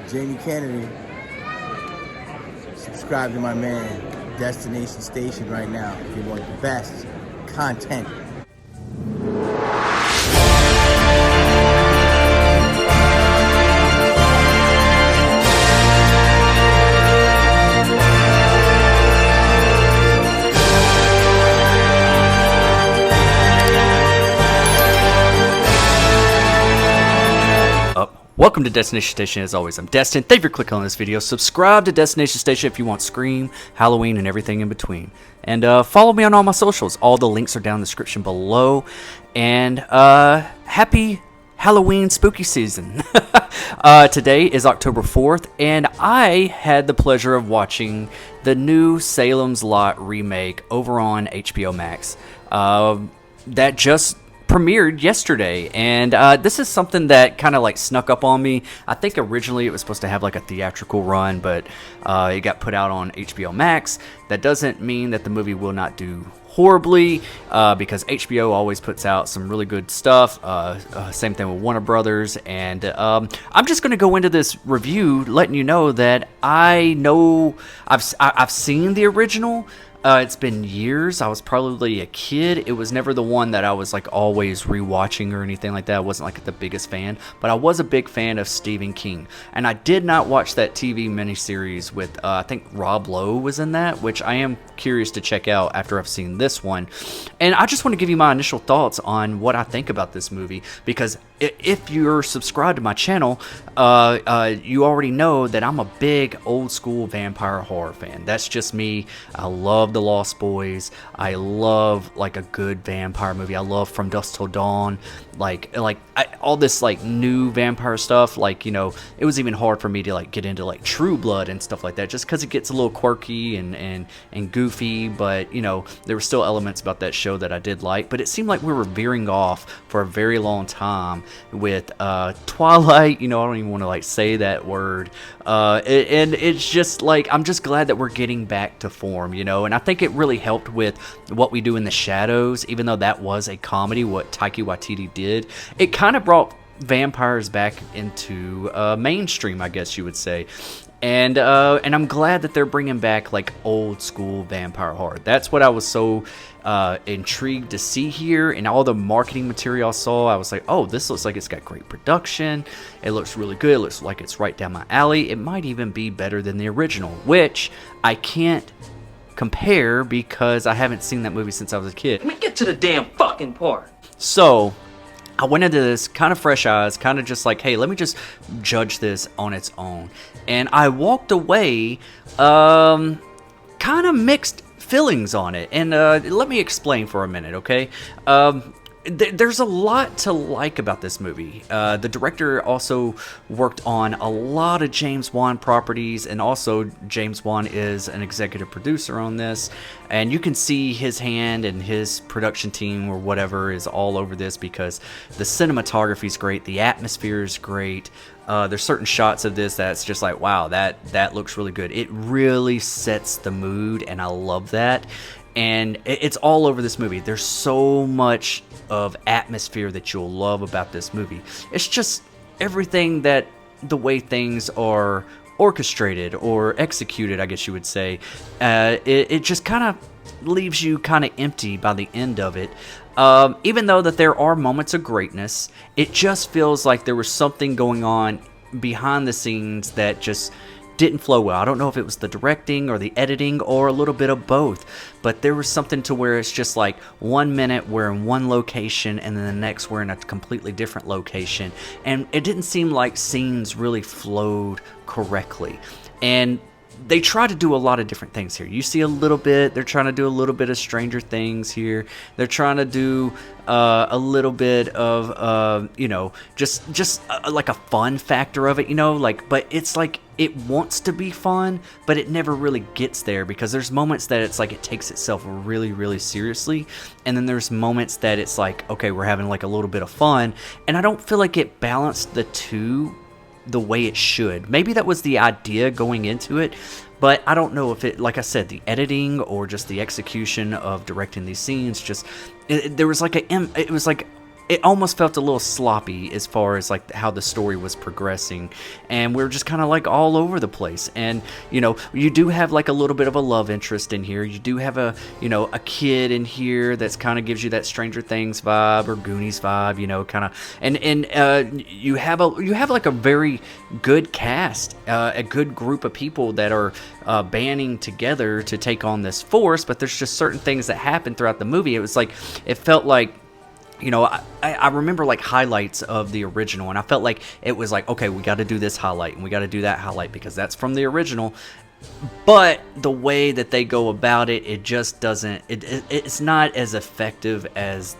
Jamie Kennedy. Subscribe to my man, Destination Station right now if you want the best content. Welcome to Destination Station. As always, I'm Destin. Thank you for clicking on this video. Subscribe to Destination Station if you want Scream, Halloween, and everything in between. And follow me on all my socials. All the links are down in the description below. And happy Halloween spooky season. Today is October 4th, and I had the pleasure of watching the new Salem's Lot remake over on HBO Max. That just premiered yesterday, and this is something that kind of like snuck up on me. I think originally it was supposed to have like a theatrical run, but it got put out on HBO Max. That doesn't mean that the movie will not do horribly, because HBO always puts out some really good stuff. Same thing with Warner Brothers, and I'm just going to go into this review letting you know that I know I've seen the original. It's been years. I was probably a kid. It was never the one that I was like always rewatching or anything like that. I wasn't like the biggest fan, but I was a big fan of Stephen King. And I did not watch that TV miniseries with, I think Rob Lowe was in that, which I am curious to check out after I've seen this one. And I just want to give you my initial thoughts on what I think about this movie, because if you're subscribed to my channel, you already know that I'm a big old school vampire horror fan. That's just me. I love The Lost Boys. I love like a good vampire movie. I love From Dusk Till Dawn. All this like new vampire stuff. Like, you know, it was even hard for me to like get into like True Blood and stuff like that, just because it gets a little quirky and goofy. But you know, there were still elements about that show that I did like. But it seemed like we were veering off for a very long time with Twilight. You know, I don't even want to like say that word. And it's just like, I'm just glad that we're getting back to form, you know. And I think it really helped with What We Do in the Shadows, even though that was a comedy, what Taika Waititi did. It kind of brought vampires back into mainstream, I guess you would say. And I'm glad that they're bringing back like old school vampire horror. That's what I was so intrigued to see here. And all the marketing material I saw, I was like, oh, this looks like it's got great production. It looks really good. It looks like it's right down my alley. It might even be better than the original, which I can't compare because I haven't seen that movie since I was a kid. Let me get to the damn fucking part. So I went into this kind of fresh eyes, kind of just like, hey, let me just judge this on its own. And I walked away kind of mixed feelings on it. And let me explain for a minute, okay? There's a lot to like about this movie. The director also worked on a lot of James Wan properties, and also James Wan is an executive producer on this. And you can see his hand and his production team or whatever is all over this, because the cinematography is great, the atmosphere is great. There's certain shots of this that's just like, wow, that looks really good. It really sets the mood, and I love that. And it's all over this movie. There's so much of atmosphere that you'll love about this movie. It's just everything that the way things are orchestrated or executed, I guess you would say. It just kind of leaves you kind of empty by the end of it. Even though that there are moments of greatness, it just feels like there was something going on behind the scenes that just didn't flow well. I don't know if it was the directing or the editing or a little bit of both, but there was something to where it's just like 1 minute we're in one location and then the next we're in a completely different location, and it didn't seem like scenes really flowed correctly. And they try to do a lot of different things here. You see a little bit, they're trying to do a little bit of Stranger Things here. They're trying to do a little bit of, you know, just like a fun factor of it, you know, like, but it's like it wants to be fun, but it never really gets there, because there's moments that it's like it takes itself really, really seriously. And then there's moments that it's like, okay, we're having like a little bit of fun. And I don't feel like it balanced the two the way it should. Maybe that was the idea going into it, but I don't know if it, like I said, the editing or just the execution of directing these scenes, just there was like it was like it almost felt a little sloppy as far as like how the story was progressing, and we were just kind of like all over the place. And you know, you do have like a little bit of a love interest in here. You do have a, you know, a kid in here that's kind of gives you that Stranger Things vibe or Goonies vibe, you know, kind of. And you have like a very good cast, a good group of people that are banding together to take on this force. But there's just certain things that happen throughout the movie. It was like, it felt like, you know, I remember like highlights of the original, and I felt like it was like, okay, we got to do this highlight and we got to do that highlight because that's from the original. But the way that they go about it, it just doesn't, it's not as effective as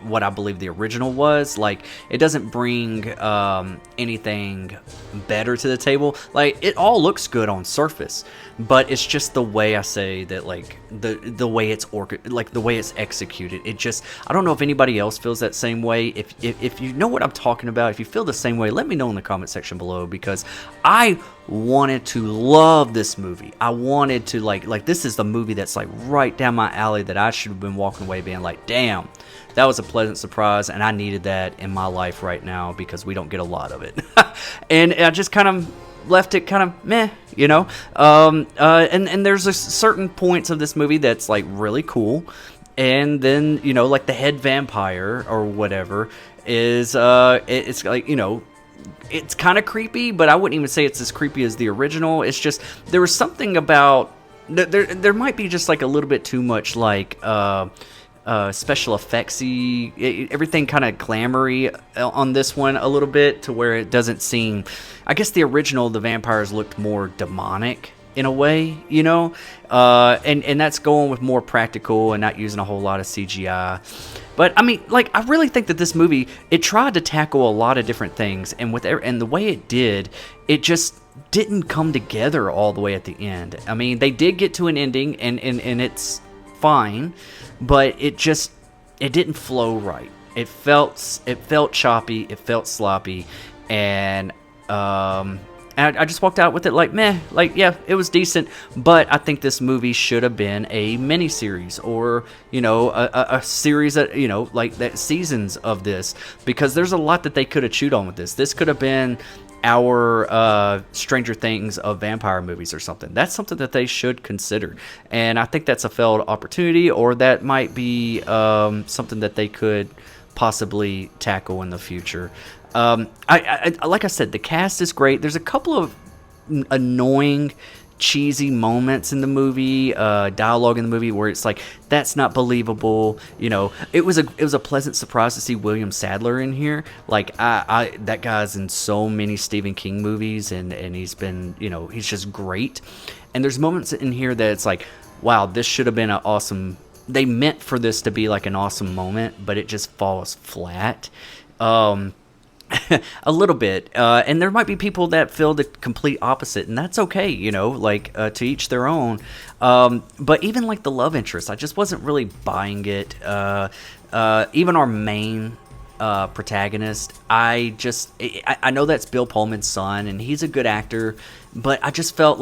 what I believe the original was. Like, it doesn't bring anything better to the table. Like, it all looks good on surface, but it's just the way I say that, like the way it's like the way it's executed. It just, I don't know if anybody else feels that same way. If you know what I'm talking about, if you feel the same way, let me know in the comment section below, because I wanted to love this movie. I wanted to like this is the movie that's like right down my alley that I should have been walking away being like, damn, that was a pleasant surprise, and I needed that in my life right now because we don't get a lot of it. And I just kind of left it kind of meh, you know. And there's a certain points of this movie that's like really cool, and then, you know, like the head vampire or whatever is it's like, you know, it's kind of creepy, but I wouldn't even say it's as creepy as the original. It's just, there was something about there might be just like a little bit too much like special effectsy, everything kind of glamoury on this one a little bit, to where it doesn't seem, I guess the original, the vampires looked more demonic in a way, you know, and that's going with more practical and not using a whole lot of CGI. But I mean, like, I really think that this movie, it tried to tackle a lot of different things, and the way it did, it just didn't come together all the way at the end. I mean, they did get to an ending, and it's fine, but it didn't flow right. It felt choppy, it felt sloppy, and I just walked out with it like, meh, like, yeah, it was decent, but I think this movie should have been a mini-series, or, you know, a series that, you know, like that, seasons of this, because there's a lot that they could have chewed on with this. This could have been our Stranger Things of vampire movies or something. That's something that they should consider, and I think that's a failed opportunity, or that might be something that they could possibly tackle in the future. I like I said, the cast is great. There's a couple of annoying, cheesy moments in the movie, dialogue in the movie where it's like, that's not believable. You know, it was a pleasant surprise to see William Sadler in here. Like, that guy's in so many Stephen King movies, and he's been, you know, he's just great. And there's moments in here that it's like, wow, this should have been an awesome, they meant for this to be like an awesome moment, but it just falls flat. A little bit, and there might be people that feel the complete opposite, and that's okay, you know, like, to each their own. But even like the love interest, I just wasn't really buying it. Even our main protagonist, I know that's Bill Pullman's son, and he's a good actor, but I just felt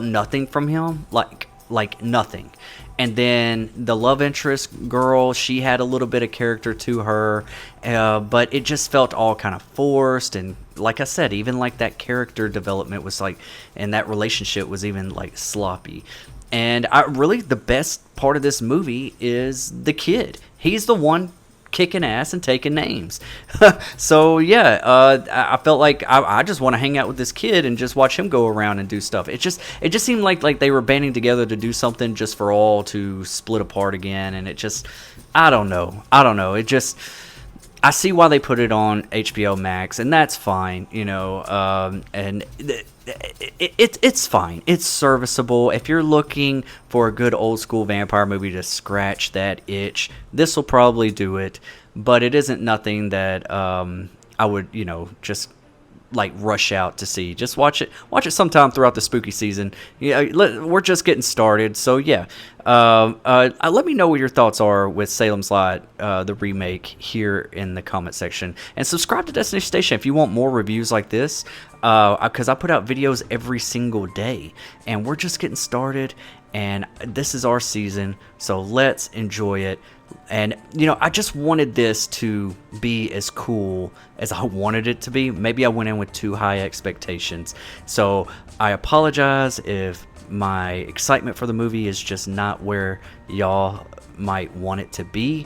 nothing from him, like nothing. And then the love interest girl, she had a little bit of character to her, but it just felt all kind of forced. And like I said, even like that character development was like, and that relationship was even like sloppy. And the best part of this movie is the kid. He's the one kicking ass and taking names. So yeah, I felt like I just want to hang out with this kid and just watch him go around and do stuff. It just seemed like they were banding together to do something just for all to split apart again, and it just, I don't know. It just, I see why they put it on HBO Max, and that's fine, you know, and it's fine. It's serviceable. If you're looking for a good old school vampire movie to scratch that itch, this will probably do it, but it isn't nothing that I would, you know, just like rush out to see. Just watch it sometime throughout the spooky season. Yeah, we're just getting started, so yeah. Let me know what your thoughts are with Salem's Lot, the remake, here in the comment section, and subscribe to Destination Station if you want more reviews like this, because I put out videos every single day, and we're just getting started. and this is our season, so let's enjoy it. And you know, I just wanted this to be as cool as I wanted it to be. Maybe I went in with too high expectations, so I apologize if my excitement for the movie is just not where y'all might want it to be.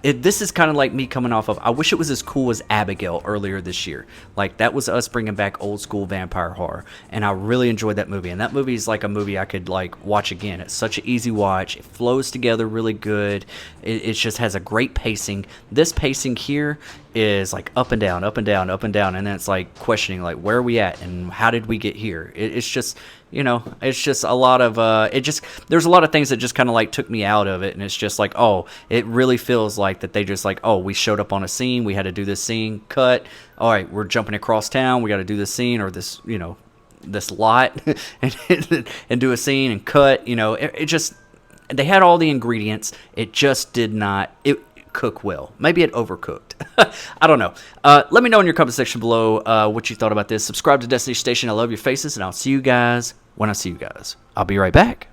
This is kind of like me coming off of, I wish it was as cool as Abigail earlier this year. Like, that was us bringing back old school vampire horror, and I really enjoyed that movie. And that movie is like a movie I could like watch again. It's such an easy watch. It flows together really good. It just has a great pacing. This pacing here is like up and down, up and down, up and down, and then it's like questioning like, where are we at and how did we get here? It's just, you know, it's just a lot of there's a lot of things that just kind of like took me out of it, and it's just like, oh, it really feels like that they just like, oh, we showed up on a scene, we had to do this scene, cut, all right, we're jumping across town, we got to do this scene or this, you know, this lot and do a scene and cut, you know, it just, they had all the ingredients, it just did not cook well. Maybe it overcooked. I don't know. Let me know in your comment section below what you thought about this. Subscribe to Destiny Station. I love your faces, and I'll see you guys when I see you guys. I'll be right back.